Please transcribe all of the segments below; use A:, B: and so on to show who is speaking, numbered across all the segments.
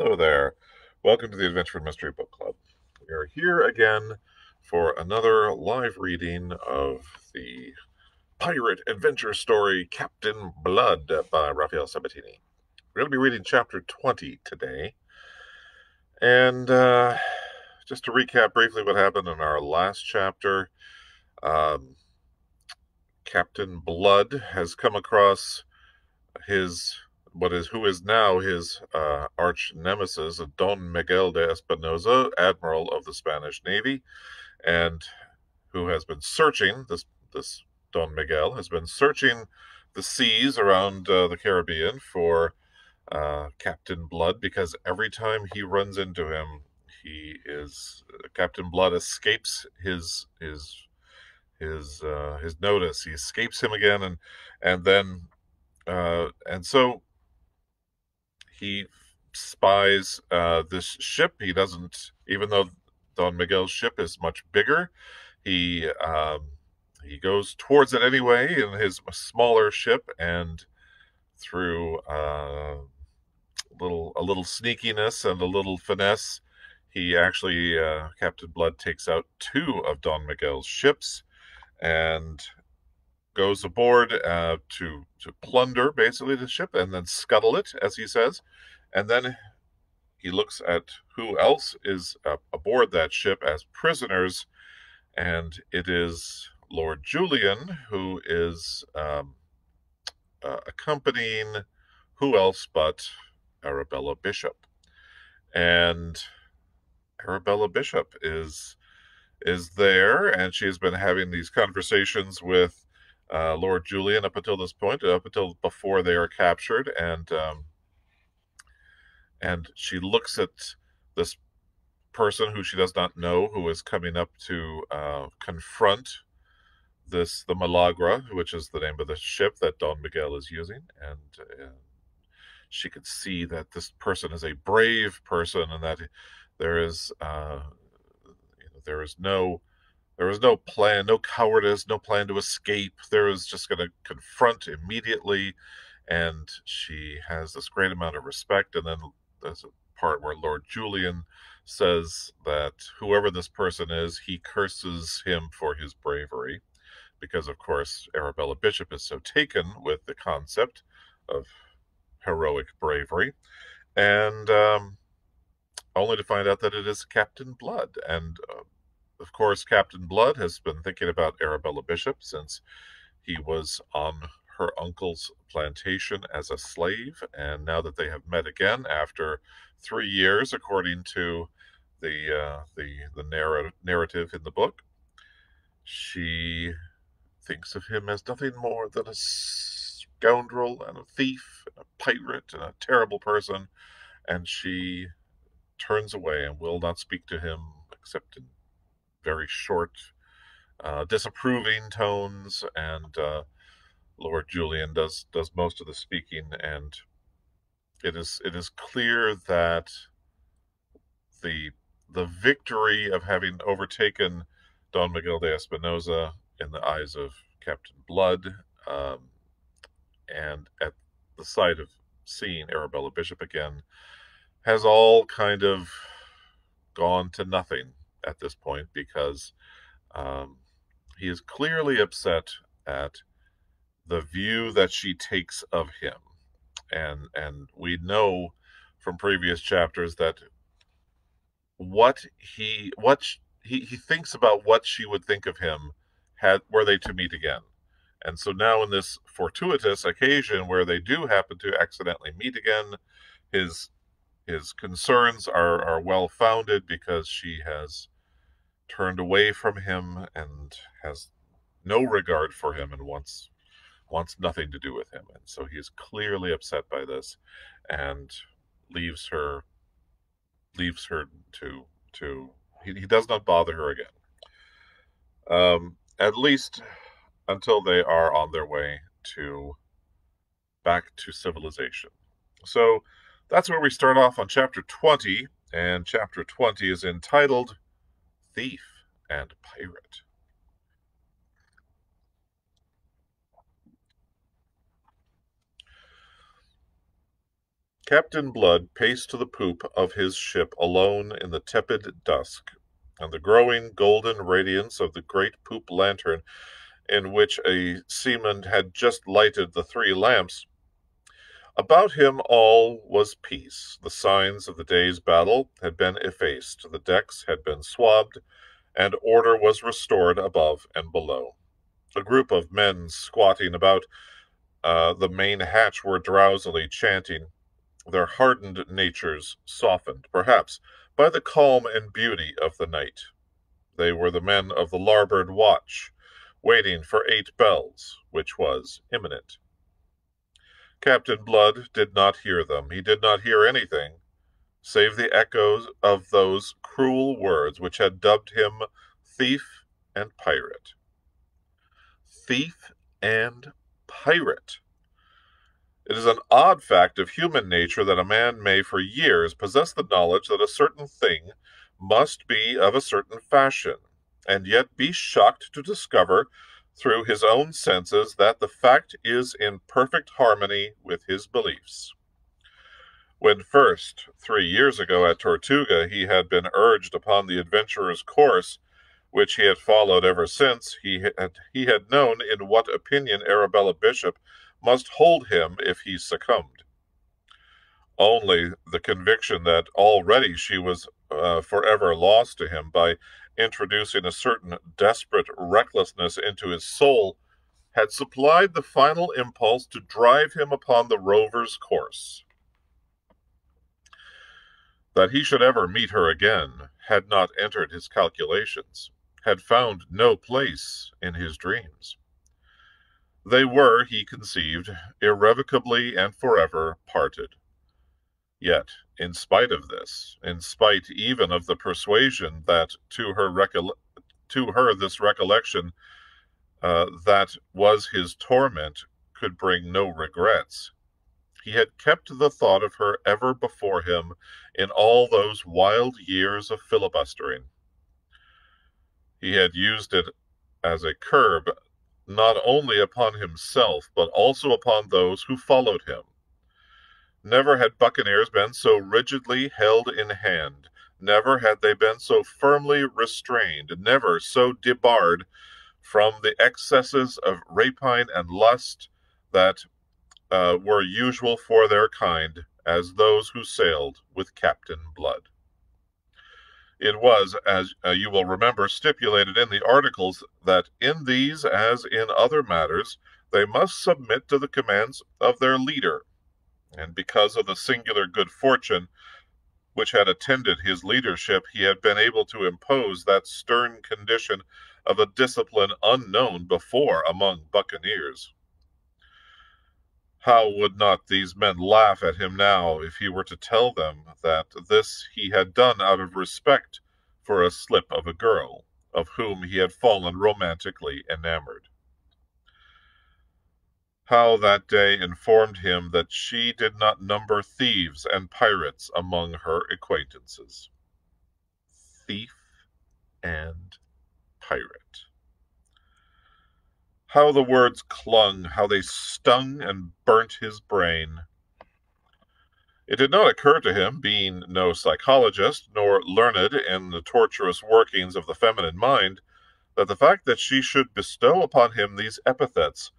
A: Hello there. Welcome to the Adventure Mystery Book Club. We are here again for another live reading of the pirate adventure story Captain Blood by Rafeal Sabatini. We're going to be reading chapter 20 today. And just to recap briefly what happened in our last chapter, um, Captain Blood has come across who is now his arch nemesis, Don Miguel de Espinosa, Admiral of the Spanish Navy, and who has been searching this Don Miguel has been searching the seas around the Caribbean for Captain Blood, because every time he runs into him, Captain Blood escapes his notice. He escapes him again, and so he spies this ship. He doesn't, even though Don Miguel's ship is much bigger, he he goes towards it anyway in his smaller ship, and through a little sneakiness and a little finesse, he actually Captain Blood takes out two of Don Miguel's ships and goes aboard to plunder basically the ship and then scuttle it, as he says. And then he looks at who else is aboard that ship as prisoners, and it is Lord Julian, who is accompanying who else but Arabella Bishop. And Arabella Bishop is there, and she has been having these conversations with Lord Julian up until this point, up until before they are captured, and she looks at this person who she does not know, who is coming up to confront the Malagra, which is the name of the ship that Don Miguel is using, and she could see that this person is a brave person, and that there is there is no plan, no cowardice, no plan to escape. There is just going to confront immediately, and she has this great amount of respect. And then there's a part where Lord Julian says that whoever this person is, he curses him for his bravery, because of course Arabella Bishop is so taken with the concept of heroic bravery, and only to find out that it is Captain Blood. And of course, Captain Blood has been thinking about Arabella Bishop since he was on her uncle's plantation as a slave, and now that they have met again after 3 years, according to the narrative in the book, she thinks of him as nothing more than a scoundrel and a thief and a pirate and a terrible person, and she turns away and will not speak to him except in very short, disapproving tones, and Lord Julian does most of the speaking, and it is clear that the the victory of having overtaken Don Miguel de Espinosa in the eyes of Captain Blood, um, and at the sight of seeing Arabella Bishop again, has all kind of gone to nothing at this point, because um, he is clearly upset at the view that she takes of him, and we know from previous chapters that he thinks about what she would think of him had were they to meet again. And so now, in this fortuitous occasion where they do happen to accidentally meet again, his his concerns are well founded, because she has turned away from him and has no regard for him and wants nothing to do with him. And so he is clearly upset by this, and leaves her leaves her to he does not bother her again. At least until they are on their way to back to civilization. So that's where we start off on chapter 20, and chapter 20 is entitled Thief and Pirate. Captain Blood paced to the poop of his ship alone in the tepid dusk, and the growing golden radiance of the great poop lantern in which a seaman had just lighted the 3 lamps. About him all was peace. The signs of the day's battle had been effaced, the decks had been swabbed, and order was restored above and below. A group of men squatting about the main hatch were drowsily chanting, their hardened natures softened, perhaps, by the calm and beauty of the night. They were the men of the larboard watch, waiting for 8 bells, which was imminent. Captain Blood did not hear them. He did not hear anything, save the echoes of those cruel words which had dubbed him thief and pirate. Thief and pirate. It is an odd fact of human nature that a man may for years possess the knowledge that a certain thing must be of a certain fashion, and yet be shocked to discover through his own senses that the fact is in perfect harmony with his beliefs. When first, 3 years ago at Tortuga, he had been urged upon the adventurer's course, which he had followed ever since, he had known in what opinion Arabella Bishop must hold him if he succumbed. Only the conviction that already she was forever lost to him by introducing a certain desperate recklessness into his soul had supplied the final impulse to drive him upon the rover's course. That he should ever meet her again had not entered his calculations, had found no place in his dreams. They were, he conceived, irrevocably and forever parted. Yet, in spite of this, in spite even of the persuasion that to her this recollection that was his torment could bring no regrets, he had kept the thought of her ever before him in all those wild years of filibustering. He had used it as a curb not only upon himself, but also upon those who followed him. Never had buccaneers been so rigidly held in hand, never had they been so firmly restrained, never so debarred from the excesses of rapine and lust that were usual for their kind as those who sailed with Captain Blood. It was, as you will remember, stipulated in the articles that in these, as in other matters, they must submit to the commands of their leader, and because of the singular good fortune which had attended his leadership, he had been able to impose that stern condition of a discipline unknown before among buccaneers. How would not these men laugh at him now if he were to tell them that this he had done out of respect for a slip of a girl, of whom he had fallen romantically enamored? How that day informed him that she did not number thieves and pirates among her acquaintances. Thief and pirate. How the words clung, how they stung and burnt his brain. It did not occur to him, being no psychologist, nor learned in the tortuous workings of the feminine mind, that the fact that she should bestow upon him these epithets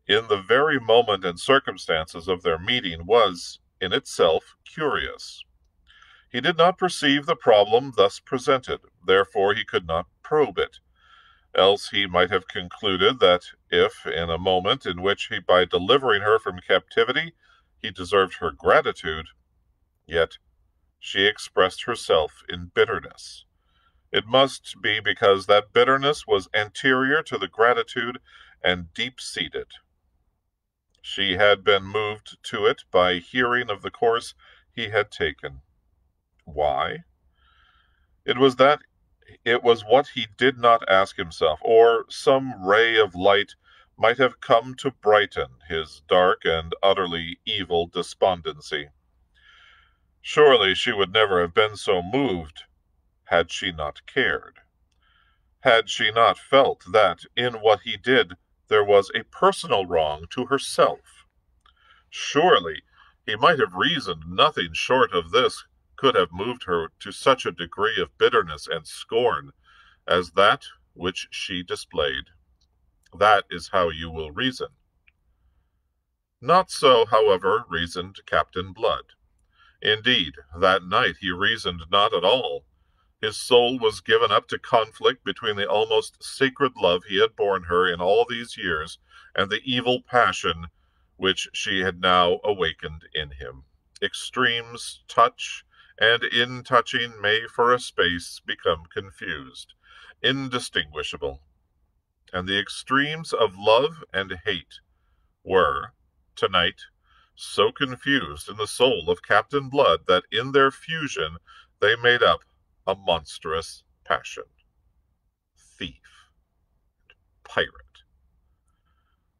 A: in the very moment and circumstances of their meeting was, in itself, curious. He did not perceive the problem thus presented, therefore he could not probe it. Else he might have concluded that if, in a moment in which he, by delivering her from captivity, he deserved her gratitude, yet she expressed herself in bitterness. It must be because that bitterness was anterior to the gratitude and deep-seated. She had been moved to it by hearing of the course he had taken. Why? It was what he did not ask himself, or some ray of light might have come to brighten his dark and utterly evil despondency. Surely she would never have been so moved had she not cared. Had she not felt that in what he did there was a personal wrong to herself. Surely He might have reasoned nothing short of this could have moved her to such a degree of bitterness and scorn as that which she displayed. That is how you will reason. Not so, however, reasoned Captain Blood. Indeed, that night he reasoned not at all. His soul was given up to conflict between the almost sacred love he had borne her in all these years and the evil passion which she had now awakened in him. Extremes touch, and in touching may for a space become confused, indistinguishable. And the extremes of love and hate were, tonight, so confused in the soul of Captain Blood that in their fusion they made up a monstrous passion. Thief. Pirate.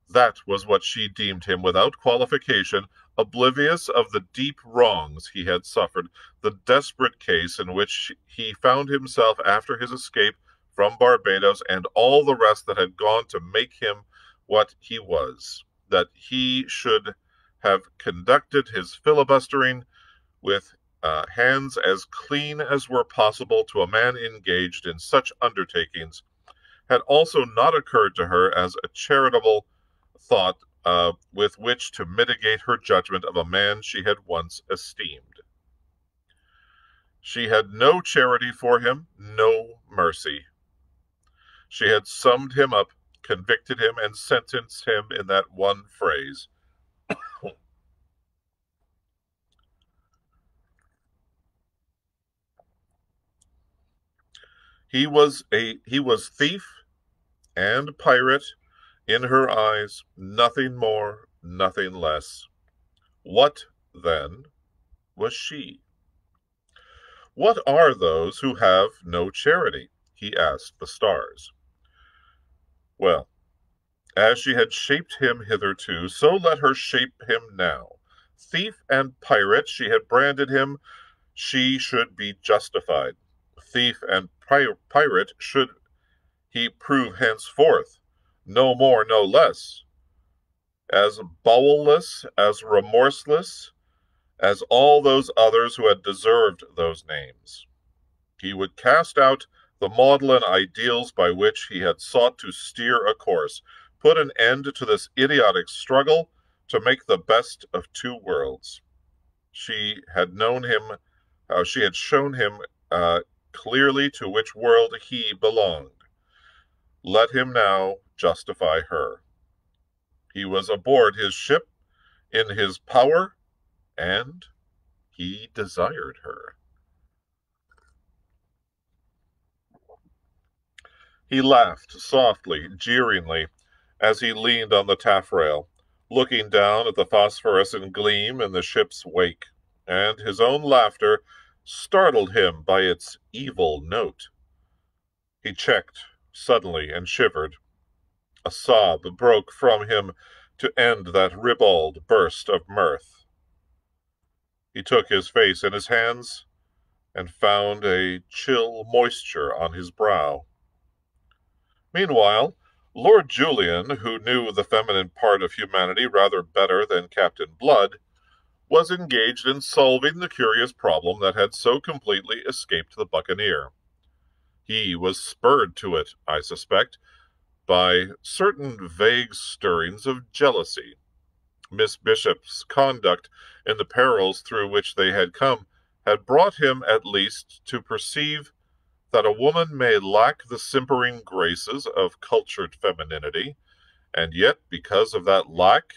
A: That was what she deemed him without qualification, oblivious of the deep wrongs he had suffered, the desperate case in which he found himself after his escape from Barbados, and all the rest that had gone to make him what he was, that he should have conducted his filibustering with hands as clean as were possible to a man engaged in such undertakings, had also not occurred to her as a charitable thought with which to mitigate her judgment of a man she had once esteemed. She had no charity for him, no mercy. She had summed him up, convicted him, and sentenced him in that one phrase. He was thief and pirate in her eyes, nothing more, nothing less. What, then, was she? What are those who have no charity? He asked the stars. Well, as she had shaped him hitherto, so let her shape him now. Thief and pirate she had branded him, she should be justified. Thief and pirate should he prove henceforth, no more, no less, as bowelless, as remorseless, as all those others who had deserved those names. He would cast out the maudlin ideals by which he had sought to steer a course, put an end to this idiotic struggle to make the best of two worlds. She had known him, she had shown him clearly to which world he belonged. Let him now justify her. He was aboard his ship, in his power, and he desired her. He laughed softly, jeeringly, as he leaned on the taffrail, looking down at the phosphorescent gleam in the ship's wake, and his own laughter startled him by its evil note. He checked suddenly and shivered. A sob broke from him to end that ribald burst of mirth. He took his face in his hands and found a chill moisture on his brow. Meanwhile, Lord Julian, who knew the feminine part of humanity rather better than Captain Blood, was engaged in solving the curious problem that had so completely escaped the buccaneer. He was spurred to it, I suspect, by certain vague stirrings of jealousy. Miss Bishop's conduct in the perils through which they had come had brought him at least to perceive that a woman may lack the simpering graces of cultured femininity, and yet, because of that lack,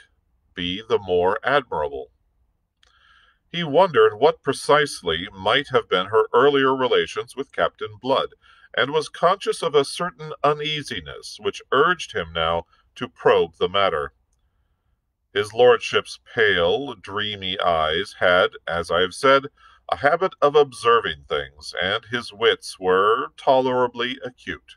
A: be the more admirable. He wondered what precisely might have been her earlier relations with Captain Blood, and was conscious of a certain uneasiness which urged him now to probe the matter. His lordship's pale, dreamy eyes had, as I have said, a habit of observing things, and his wits were tolerably acute.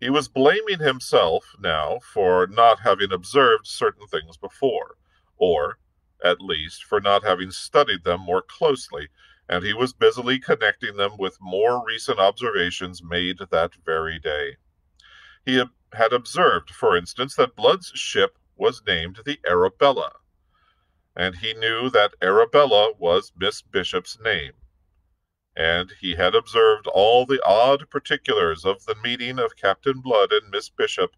A: He was blaming himself now for not having observed certain things before, or, at least, for not having studied them more closely, and he was busily connecting them with more recent observations made that very day. He had observed, for instance, that Blood's ship was named the Arabella, and he knew that Arabella was Miss Bishop's name, and he had observed all the odd particulars of the meeting of Captain Blood and Miss Bishop,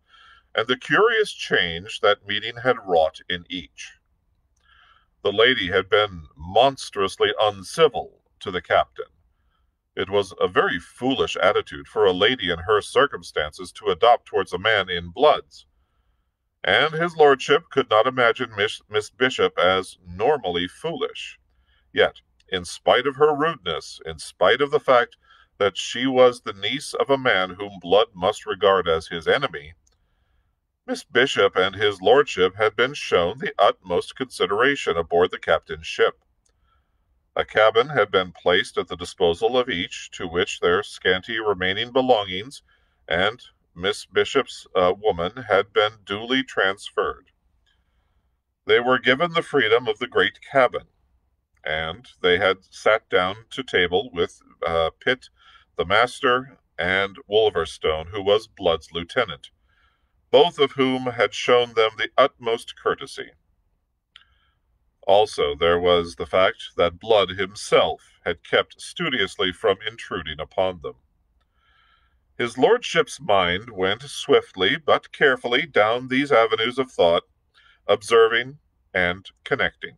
A: and the curious change that meeting had wrought in each. The lady had been monstrously uncivil to the captain. It was a very foolish attitude for a lady in her circumstances to adopt towards a man in bloods, and his lordship could not imagine Miss Bishop as normally foolish. Yet, in spite of her rudeness, in spite of the fact that she was the niece of a man whom Blood must regard as his enemy, Miss Bishop and his lordship had been shown the utmost consideration aboard the captain's ship. A cabin had been placed at the disposal of each, to which their scanty remaining belongings and Miss Bishop's woman had been duly transferred. They were given the freedom of the great cabin, and they had sat down to table with Pitt, the master, and Wolverstone, who was Blood's lieutenant, both of whom had shown them the utmost courtesy. Also, there was the fact that Blood himself had kept studiously from intruding upon them. His lordship's mind went swiftly but carefully down these avenues of thought, observing and connecting.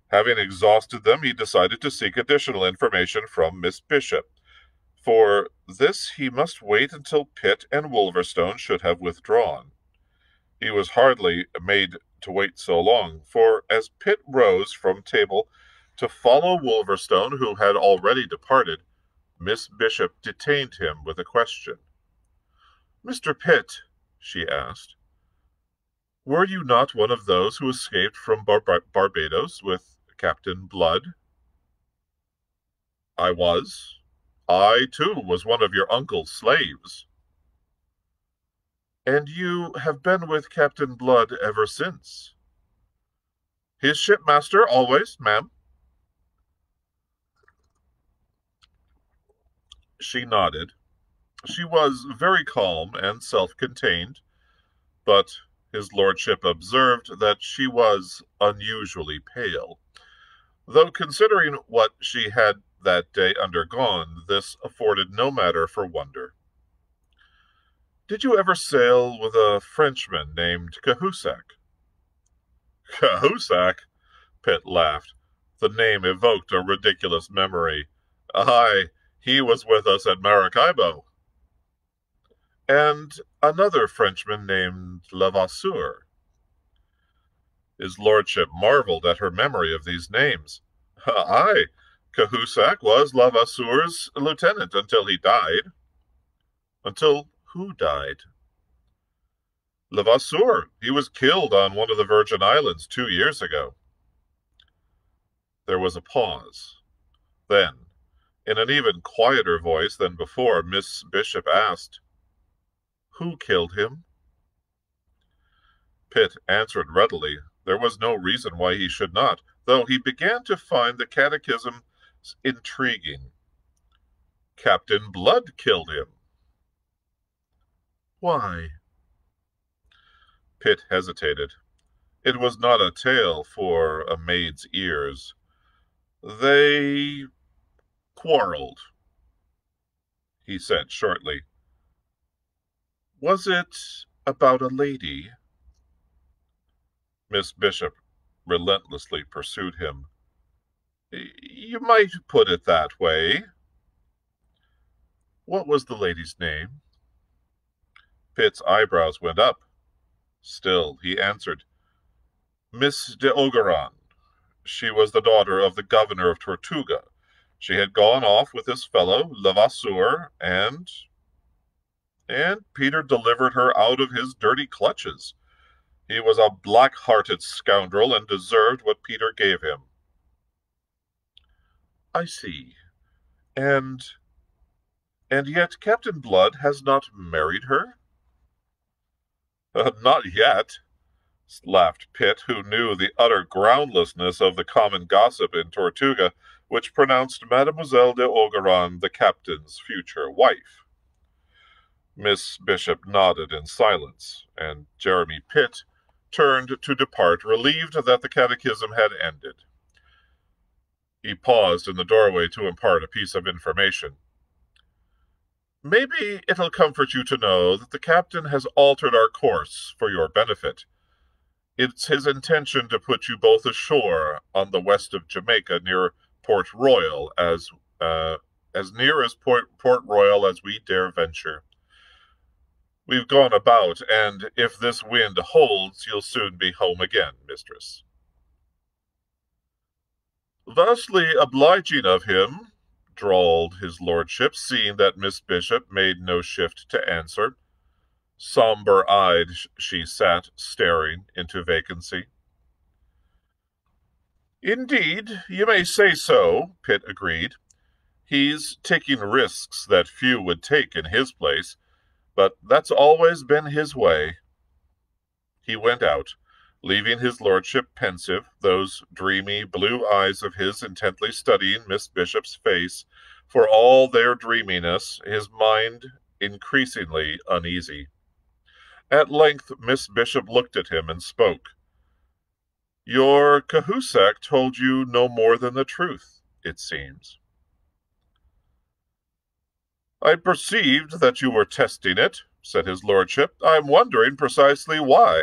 A: Having exhausted them, he decided to seek additional information from Miss Bishop. For this he must wait until Pitt and Wolverstone should have withdrawn. He was hardly made to wait so long, for as Pitt rose from table to follow Wolverstone, who had already departed, Miss Bishop detained him with a question. "Mr. Pitt," she asked, "were you not one of those who escaped from Barbados with Captain Blood?" "I was. I, too, was one of your uncle's slaves." "And you have been with Captain Blood ever since?" "His shipmaster always, ma'am." She nodded. She was very calm and self-contained, but his lordship observed that she was unusually pale, though considering what she had that day undergone, this afforded no matter for wonder. "Did you ever sail with a Frenchman named Cahusac?" "Cahusac?" Pitt laughed. The name evoked a ridiculous memory. "Aye, he was with us at Maracaibo." "And another Frenchman named Levasseur." His lordship marveled at her memory of these names. "Aye, Cahusac was Levasseur's lieutenant until he died." "Until who died?" "Levasseur. He was killed on one of the Virgin Islands 2 years ago." There was a pause. Then, in an even quieter voice than before, Miss Bishop asked, "Who killed him?" Pitt answered readily. There was no reason why he should not, though he began to find the catechism intriguing. "Captain Blood killed him." "Why?" Pitt hesitated. It was not a tale for a maid's ears. "They quarreled," he said shortly. "Was it about a lady?" Miss Bishop relentlessly pursued him. "You might put it that way." "What was the lady's name?" Pitt's eyebrows went up. Still he answered, "Miss de Ogeron. She was the daughter of the governor of Tortuga. She had gone off with this fellow, Levasseur, and Peter delivered her out of his dirty clutches. He was a black-hearted scoundrel and deserved what Peter gave him." "I see. And yet Captain Blood has not married her?" "Not yet," laughed Pitt, who knew the utter groundlessness of the common gossip in Tortuga, which pronounced Mademoiselle de Ogeron the captain's future wife. Miss Bishop nodded in silence, and Jeremy Pitt turned to depart, relieved that the catechism had ended. He paused in the doorway to impart a piece of information. Maybe it'll comfort you to know that the captain has altered our course for your benefit. It's his intention to put you both ashore on the west of Jamaica near Port Royal, as near as Port Royal as we dare venture. We've gone about, and if this wind holds, you'll soon be home again, mistress. Vastly obliging of him, drawled his lordship, seeing that Miss Bishop made no shift to answer. Sombre-eyed she sat, staring into vacancy. Indeed, you may say so, Pitt agreed. He's taking risks that few would take in his place, but that's always been his way. He went out, leaving his lordship pensive, those dreamy blue eyes of his intently studying Miss Bishop's face. For all their dreaminess, his mind increasingly uneasy. At length Miss Bishop looked at him and spoke. Your Cahusac told you no more than the truth, it seems. I perceived that you were testing it, said his lordship. I'm wondering precisely why.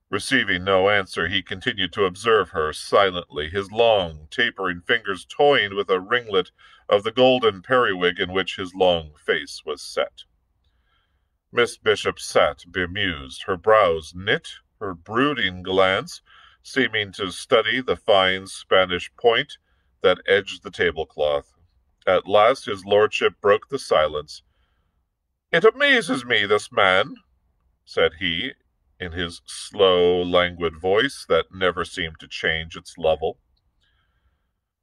A: Receiving no answer, he continued to observe her silently, his long, tapering fingers toying with a ringlet of the golden periwig in which his long face was set. Miss Bishop sat bemused, her brows knit, her brooding glance seeming to study the fine Spanish point that edged the tablecloth. At last his lordship broke the silence. It amazes me, this man, said he, in his slow, languid voice that never seemed to change its level.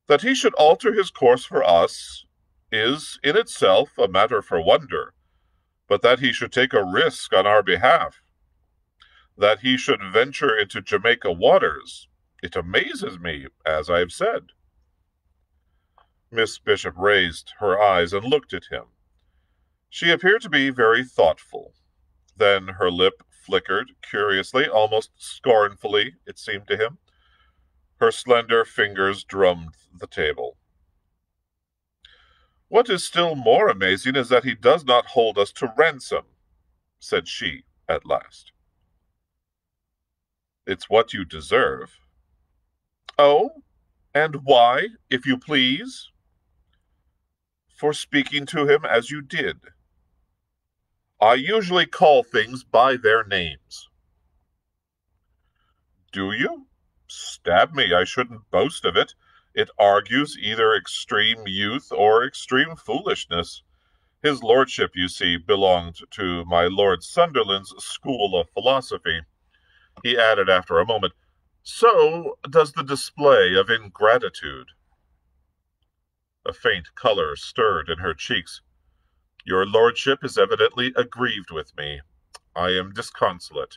A: That he should alter his course for us is, in itself, a matter for wonder, but that he should take a risk on our behalf, that he should venture into Jamaica waters, it amazes me, as I have said. Miss Bishop raised her eyes and looked at him. She appeared to be very thoughtful. Then her lip flickered curiously, almost scornfully, it seemed to him. Her slender fingers drummed the table. What is still more amazing is that he does not hold us to ransom, said she at last. It's what you deserve. Oh, and why, if you please? For speaking to him as you did. I usually call things by their names. Do you? Stab me, I shouldn't boast of it. It argues either extreme youth or extreme foolishness. His lordship, you see, belonged to my Lord Sunderland's school of philosophy. He added after a moment, So does the display of ingratitude. A faint color stirred in her cheeks. Your lordship is evidently aggrieved with me. I am disconsolate.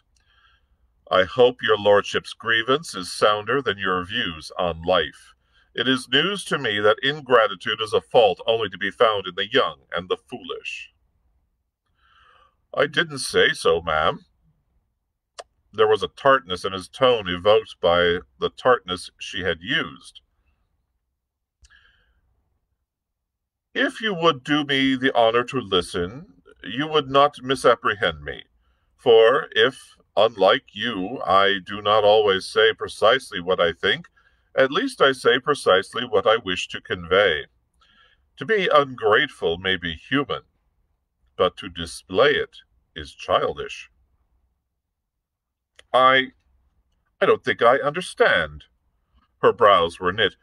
A: I hope your lordship's grievance is sounder than your views on life. It is news to me that ingratitude is a fault only to be found in the young and the foolish. I didn't say so, ma'am. There was a tartness in his tone evoked by the tartness she had used. If you would do me the honor to listen, you would not misapprehend me. For if, unlike you, I do not always say precisely what I think, at least I say precisely what I wish to convey. To be ungrateful may be human, but to display it is childish. I don't think I understand. Her brows were knit.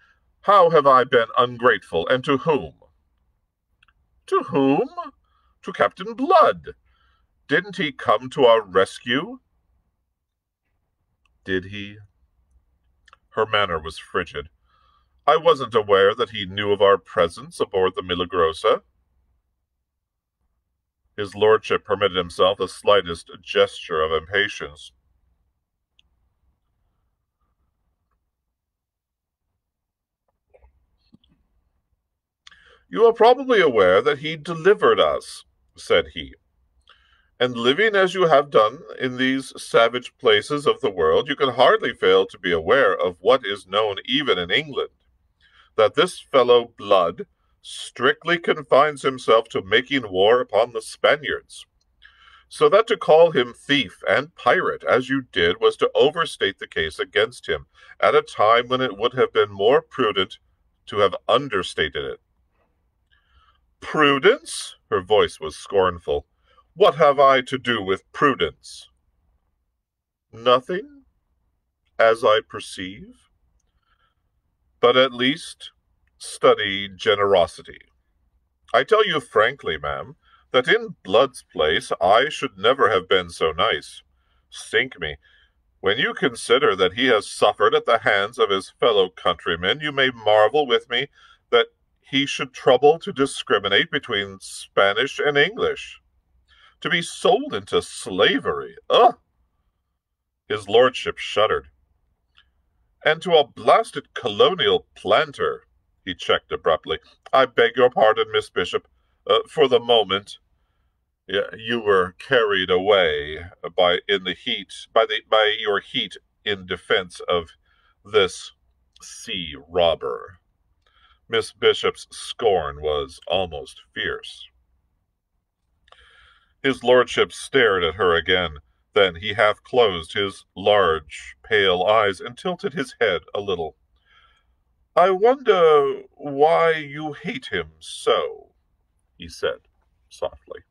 A: How have I been ungrateful, and to whom? To whom? To Captain Blood. Didn't he come to our rescue? Did he? Her manner was frigid. I wasn't aware that he knew of our presence aboard the Milagrosa. His lordship permitted himself the slightest gesture of impatience. You are probably aware that he delivered us, said he. And living as you have done in these savage places of the world, you can hardly fail to be aware of what is known even in England, that this fellow Blood strictly confines himself to making war upon the Spaniards, so that to call him thief and pirate, as you did, was to overstate the case against him, at a time when it would have been more prudent to have understated it. Prudence? Her voice was scornful. What have I to do with prudence? Nothing, as I perceive. But at least study generosity. I tell you frankly, ma'am, that in Blood's place I should never have been so nice. Sink me. When you consider that he has suffered at the hands of his fellow countrymen, you may marvel with me that he should trouble to discriminate between Spanish and English. To be sold into slavery, ugh! His lordship shuddered. And to a blasted colonial planter, he checked abruptly. I beg your pardon, Miss Bishop. For the moment, you were carried away by your heat in defense of this sea robber. Miss Bishop's scorn was almost fierce. His lordship stared at her again. Then he half closed his large, pale eyes and tilted his head a little. I wonder why you hate him so, he said softly.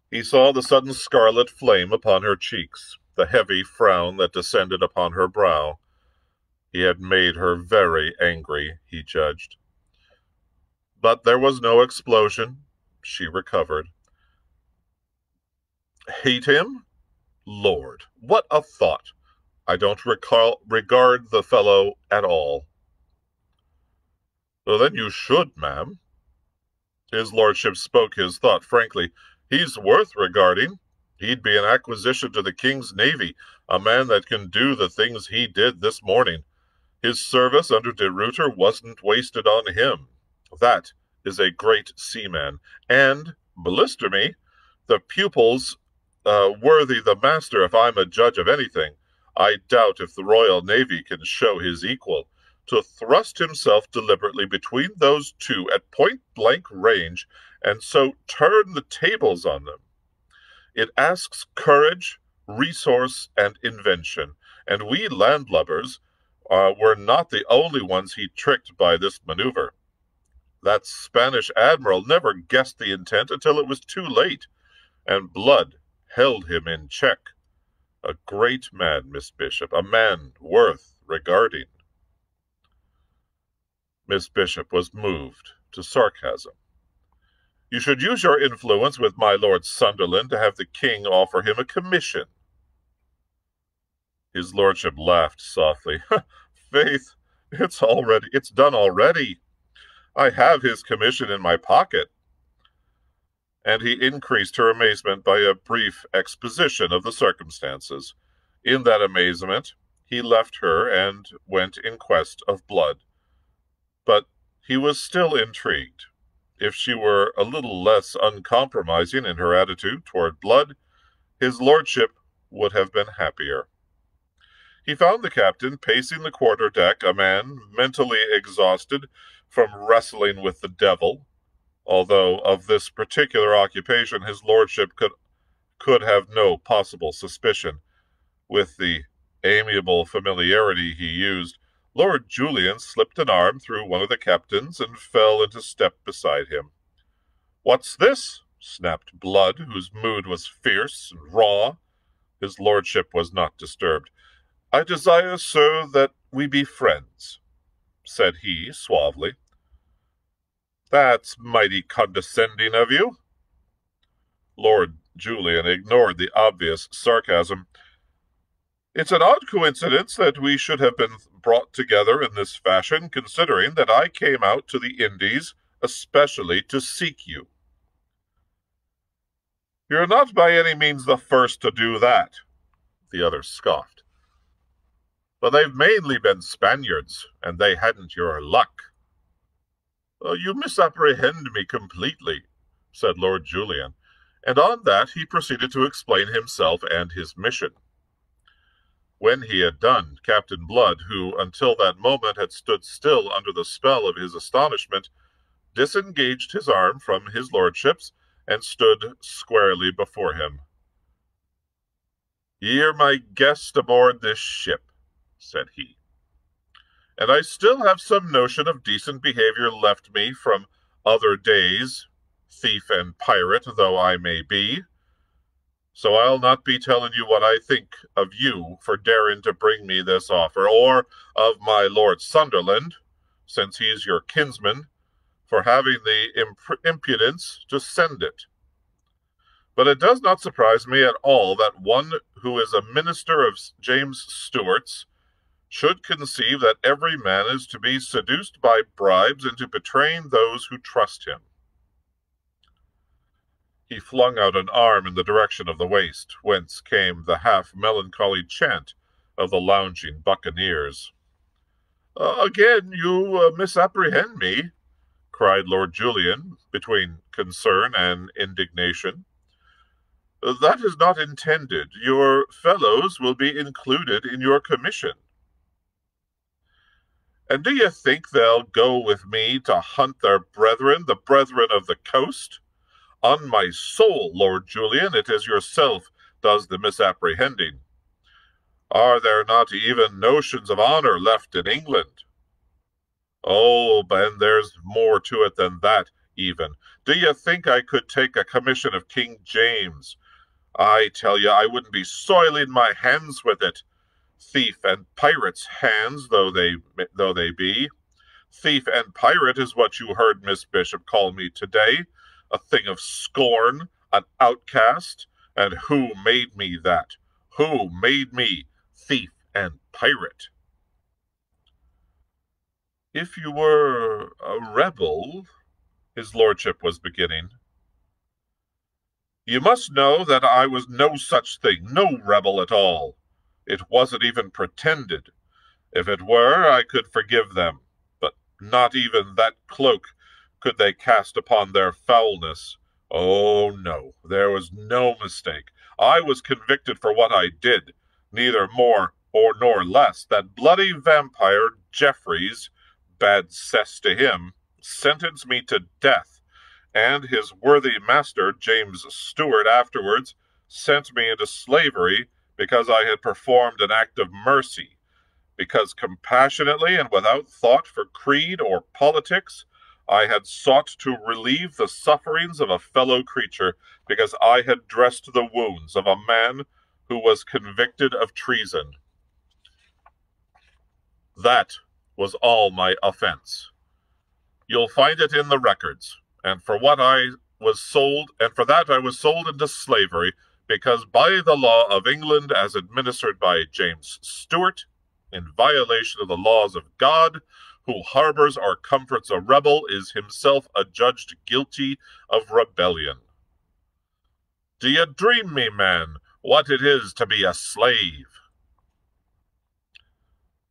A: He saw the sudden scarlet flame upon her cheeks, the heavy frown that descended upon her brow. He had made her very angry, he judged. But there was no explosion. She recovered. Hate him? Lord, what a thought! I don't regard the fellow at all. Well, then you should, ma'am. His lordship spoke his thought frankly. He's worth regarding. He'd be an acquisition to the king's navy, a man that can do the things he did this morning. His service under de Ruyter wasn't wasted on him. That is a great seaman. And, blister me, the pupil's worthy the master if I'm a judge of anything. I doubt if the Royal Navy can show his equal. To thrust himself deliberately between those two at point-blank range and so turn the tables on them. It asks courage, resource, and invention, and we landlubbers were not the only ones he tricked by this maneuver. That Spanish admiral never guessed the intent until it was too late, and Blood held him in check. A great man, Miss Bishop, a man worth regarding. Miss Bishop was moved to sarcasm. You should use your influence with my Lord Sunderland to have the king offer him a commission. His lordship laughed softly. Faith, it's done already. I have his commission in my pocket. And he increased her amazement by a brief exposition of the circumstances. In that amazement, he left her and went in quest of Blood. But he was still intrigued. If she were a little less uncompromising in her attitude toward Blood, his lordship would have been happier. He found the captain pacing the quarter-deck, a man mentally exhausted from wrestling with the devil, although of this particular occupation his lordship could have no possible suspicion. With the amiable familiarity he used, Lord Julian slipped an arm through one of the captains and fell into step beside him. What's this? Snapped Blood, whose mood was fierce and raw. His lordship was not disturbed. I desire, sir, that we be friends, said he suavely. That's mighty condescending of you. Lord Julian ignored the obvious sarcasm. It's an odd coincidence that we should have been brought together in this fashion, considering that I came out to the Indies especially to seek you. You're not by any means the first to do that, the other scoffed. But they've mainly been Spaniards, and they hadn't your luck. You misapprehend me completely, said Lord Julian. and on that he proceeded to explain himself and his mission. When he had done, Captain Blood, who until that moment had stood still under the spell of his astonishment, disengaged his arm from his lordship's and stood squarely before him. "Ye're my guest aboard this ship," said he, "and I still have some notion of decent behavior left me from other days, thief and pirate though I may be. So I'll not be telling you what I think of you for daring to bring me this offer, or of my Lord Sunderland, since he's your kinsman, for having the impudence to send it. But it does not surprise me at all that one who is a minister of James Stuart's should conceive that every man is to be seduced by bribes into betraying those who trust him." He flung out an arm in the direction of the waist, whence came the half-melancholy chant of the lounging buccaneers. "Again you misapprehend me," cried Lord Julian, between concern and indignation. "That is not intended. Your fellows will be included in your commission." "And do you think they'll go with me to hunt their brethren, the brethren of the coast? On my soul, Lord Julian, it is yourself does the misapprehending. Are there not even notions of honour left in England?" "Oh, Ben, there's more to it than that, even. Do you think I could take a commission of King James? I tell you, I wouldn't be soiling my hands with it. Thief and pirate's hands though they be. Thief and pirate is what you heard Miss Bishop call me today. A thing of scorn, an outcast, and who made me that? Who made me thief and pirate?" "If you were a rebel," his lordship was beginning. "You must know that I was no such thing, no rebel at all. It wasn't even pretended. If it were, I could forgive them, but not even that cloak could they cast upon their foulness. Oh, no, there was no mistake. I was convicted for what I did, neither more nor less. That bloody vampire, Jeffreys, bad cess to him, sentenced me to death, and his worthy master, James Stuart, afterwards sent me into slavery because I had performed an act of mercy, because compassionately and without thought for creed or politics, I had sought to relieve the sufferings of a fellow creature, because I had dressed the wounds of a man who was convicted of treason. That was all my offense. You'll find it in the records, and for that I was sold into slavery, because by the law of England as administered by James Stuart, in violation of the laws of God, who harbors or comforts a rebel is himself adjudged guilty of rebellion. Do you dream me, man, what it is to be a slave?"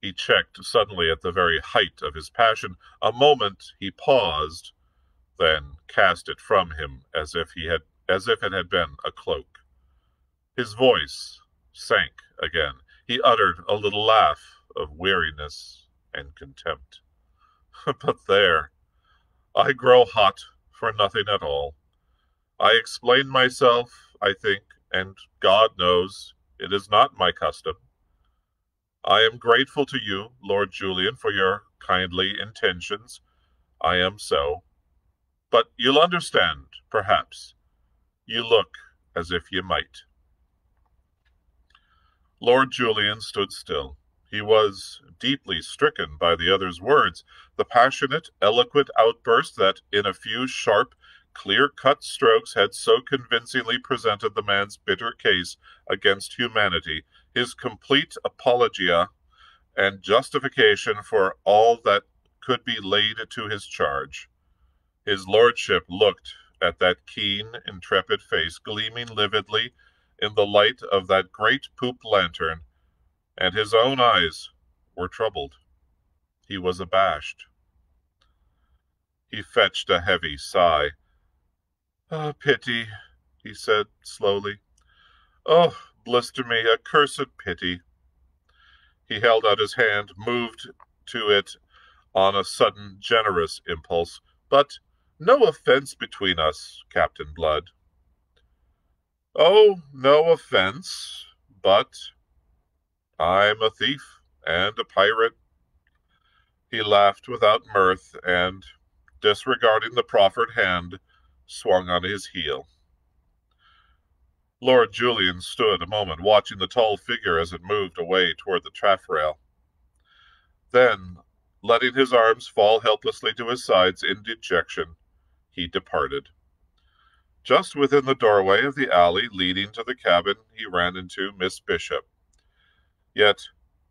A: He checked suddenly at the very height of his passion. A moment he paused, then cast it from him as if it had been a cloak. His voice sank again. He uttered a little laugh of weariness and contempt. "But there, I grow hot for nothing at all. I explain myself, I think, and God knows it is not my custom. I am grateful to you, Lord Julian, for your kindly intentions. I am so. But you'll understand, perhaps. You look as if you might." Lord Julian stood still. He was deeply stricken by the other's words, the passionate, eloquent outburst that, in a few sharp, clear-cut strokes, had so convincingly presented the man's bitter case against humanity, his complete apologia and justification for all that could be laid to his charge. His lordship looked at that keen, intrepid face, gleaming lividly in the light of that great poop lantern, and his own eyes were troubled. He was abashed. He fetched a heavy sigh. "Pity," he said slowly. Oh, blister me, a cursed pity. He held out his hand, moved to it on a sudden generous impulse. But no offense between us, Captain Blood. Oh, no offense, but I'm a thief and a pirate. He laughed without mirth and, disregarding the proffered hand, swung on his heel. Lord Julian stood a moment, watching the tall figure as it moved away toward the taffrail. Then, letting his arms fall helplessly to his sides in dejection, he departed. Just within the doorway of the alley leading to the cabin, he ran into Miss Bishop. Yet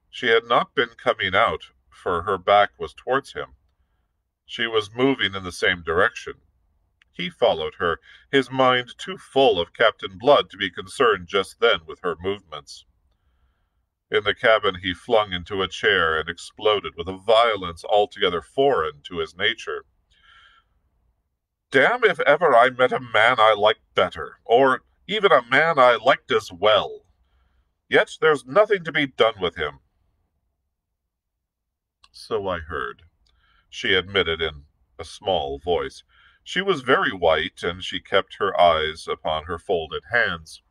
A: she had not been coming out, for her back was towards him. She was moving in the same direction. He followed her, his mind too full of Captain Blood to be concerned just then with her movements. In the cabin he flung into a chair and exploded with a violence altogether foreign to his nature. Damn if ever I met a man I liked better, or even a man I liked as well. Yet there's nothing to be done with him. So I heard, she admitted in a small voice. She was very white, and she kept her eyes upon her folded hands.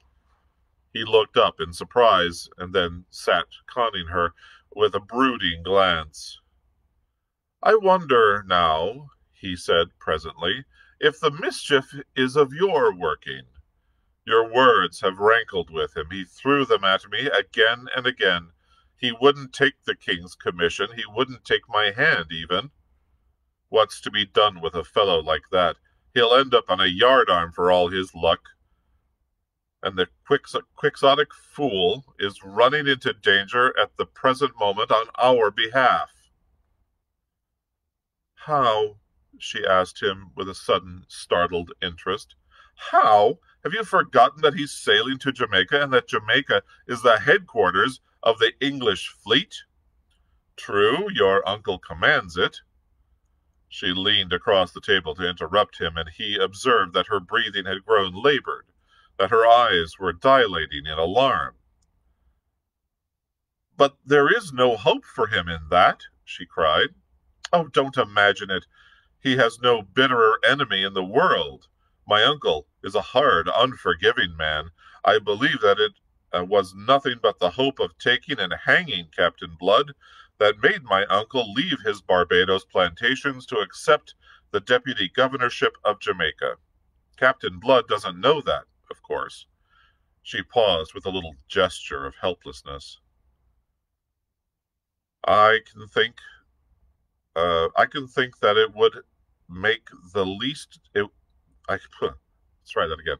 A: He looked up in surprise, and then sat conning her with a brooding glance. I wonder now, he said presently, if the mischief is of your working. Your words have rankled with him. He threw them at me again and again. He wouldn't take the king's commission. He wouldn't take my hand, even. What's to be done with a fellow like that? He'll end up on a yardarm for all his luck. And the quixotic fool is running into danger at the present moment on our behalf. How? She asked him with a sudden startled interest. How? Have you forgotten that he's sailing to Jamaica and that Jamaica is the headquarters of the English fleet? True, your uncle commands it. She leaned across the table to interrupt him, and he observed that her breathing had grown labored, that her eyes were dilating in alarm. But there is no hope for him in that, she cried. Oh, don't imagine it. He has no bitterer enemy in the world. My uncle is a hard, unforgiving man. I believe that it was nothing but the hope of taking and hanging Captain Blood that made my uncle leave his Barbados plantations to accept the deputy governorship of Jamaica. Captain Blood doesn't know that, of course. She paused with a little gesture of helplessness. I can think that it would make the least. Let's try that again.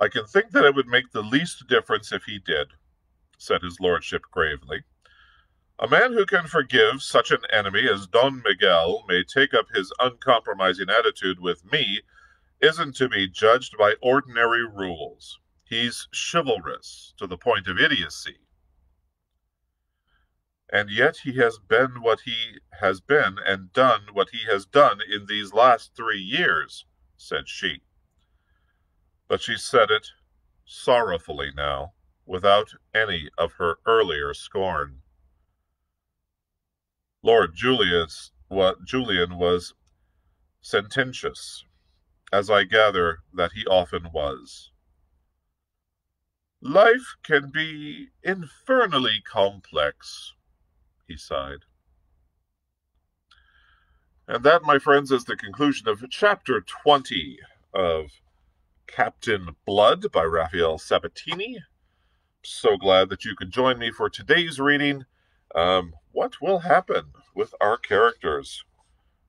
A: I can think that it would make the least difference if he did, said his lordship gravely. A man who can forgive such an enemy as Don Miguel may take up his uncompromising attitude with me isn't to be judged by ordinary rules. He's chivalrous to the point of idiocy. And yet he has been what he has been and done what he has done in these last 3 years, said she. But she said it sorrowfully now, without any of her earlier scorn. Lord Julian was sententious, as I gather that he often was. Life can be infernally complex, he sighed. And that, my friends, is the conclusion of Chapter 20 of Captain Blood by Rafeal Sabatini. So glad that you could join me for today's reading. What will happen with our characters?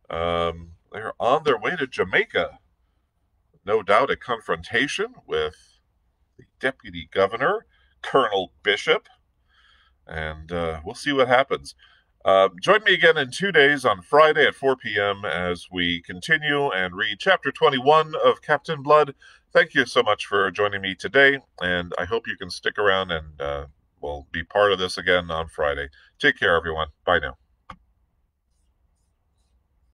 A: They're on their way to Jamaica. No doubt a confrontation with the deputy governor, Colonel Bishop, and we'll see what happens. Join me again in 2 days on Friday at 4 p.m. as we continue and read Chapter 21 of Captain Blood. Thank you so much for joining me today, and I hope you can stick around and we'll be part of this again on Friday. Take care, everyone. Bye now.